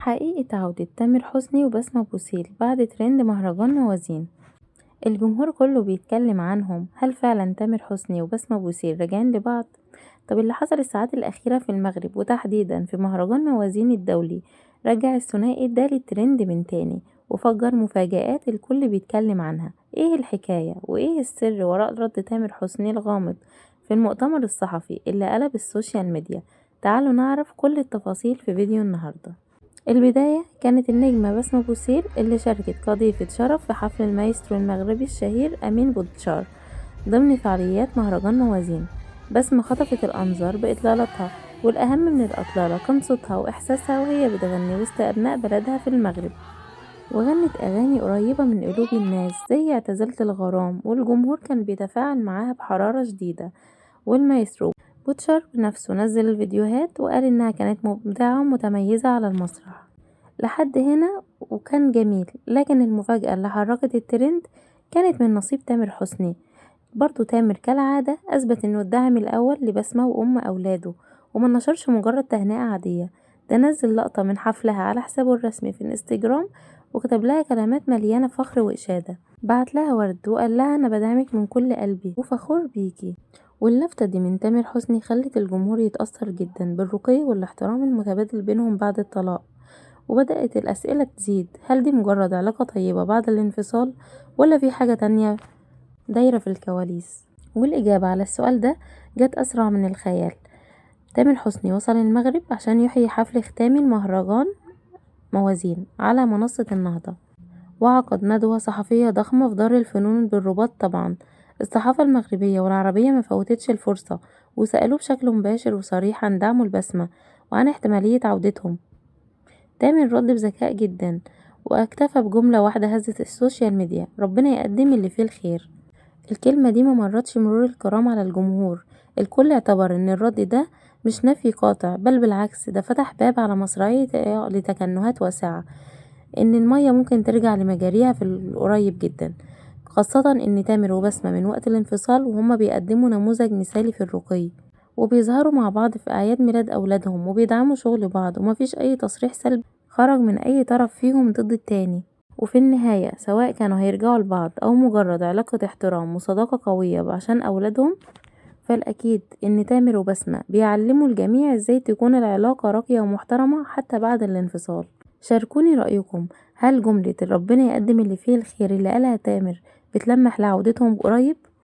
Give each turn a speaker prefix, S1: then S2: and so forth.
S1: حقيقة عودة تامر حسني وبسمة بوسيل بعد ترند مهرجان موازين. الجمهور كله بيتكلم عنهم، هل فعلا تامر حسني وبسمة بوسيل راجعين لبعض؟ طب اللي حصل الساعات الأخيرة في المغرب وتحديدا في مهرجان موازين الدولي رجع الثنائي ده للترند من تاني وفجر مفاجآت الكل بيتكلم عنها. ايه الحكاية وايه السر وراء رد تامر حسني الغامض في المؤتمر الصحفي اللي قلب السوشيال ميديا؟ تعالوا نعرف كل التفاصيل في فيديو النهاردة. البداية كانت النجمة بسمة بوسيل اللي شاركت كضيفة شرف في حفل المايسترو المغربي الشهير أمين بوتشار ضمن فعاليات مهرجان موازين. بسمة خطفت الأنظار بإطلالتها، والأهم من الإطلالة كان صوتها وإحساسها وهي بتغني وسط أبناء بلدها في المغرب، وغنت أغاني قريبة من قلوب الناس زي اعتزلت الغرام، والجمهور كان بيتفاعل معاها بحرارة شديدة. والمايسترو بوتشر بنفسه نزل الفيديوهات وقال إنها كانت مبدعة ومتميزة على المسرح. لحد هنا وكان جميل، لكن المفاجأة اللي حركت الترند كانت من نصيب تامر حسني. برضو تامر كالعادة أثبت إنه الداعم الأول لبسمة وأم أولاده، وما نشرش مجرد تهنئة عادية، ده نزل لقطة من حفلها على حسابه الرسمي في الانستجرام وكتب لها كلمات مليانة فخر وإشادة. بعت لها ورد وقال لها أنا بدعمك من كل قلبي وفخور بيكي. واللفتة دي من تامر حسني خلت الجمهور يتأثر جدا بالرقي والاحترام المتبادل بينهم بعد الطلاق، وبدأت الأسئلة تزيد، هل دي مجرد علاقة طيبة بعد الانفصال ولا في حاجة تانية دايرة في الكواليس؟ والإجابة على السؤال ده جت أسرع من الخيال. تامر حسني وصل المغرب عشان يحيي حفل ختامي المهرجان موازين على منصة النهضة، وعقد ندوة صحفية ضخمة في دار الفنون بالرباط. طبعا الصحافة المغربية والعربية مفوتتش الفرصة وسألوه بشكل مباشر وصريح عن دعمه البسمة وعن احتمالية عودتهم. تامر رد بذكاء جدا واكتفى بجملة واحدة هزت السوشيال ميديا: ربنا يقدم اللي فيه الخير. الكلمة دي ما مرتش مرور الكرام على الجمهور، الكل اعتبر ان الرد ده مش نفي قاطع، بل بالعكس ده فتح باب على مصراعيه لتكهنات واسعة ان المية ممكن ترجع لمجاريها في القريب جدا، خاصة ان تامر وبسمة من وقت الانفصال وهما بيقدموا نموذج مثالي في الرقي، وبيظهروا مع بعض في أعياد ميلاد أولادهم وبيدعموا شغل بعض، ومفيش أي تصريح سلبي خرج من أي طرف فيهم ضد التاني. وفي النهاية سواء كانوا هيرجعوا لبعض أو مجرد علاقة احترام وصداقة قوية عشان أولادهم، فالأكيد إن تامر وبسمة بيعلموا الجميع ازاي تكون العلاقة راقية ومحترمة حتى بعد الانفصال. شاركوني رأيكم، هل جملة ربنا يقدم اللي فيه الخير اللي قالها تامر بتلمح لعودتهم قريب؟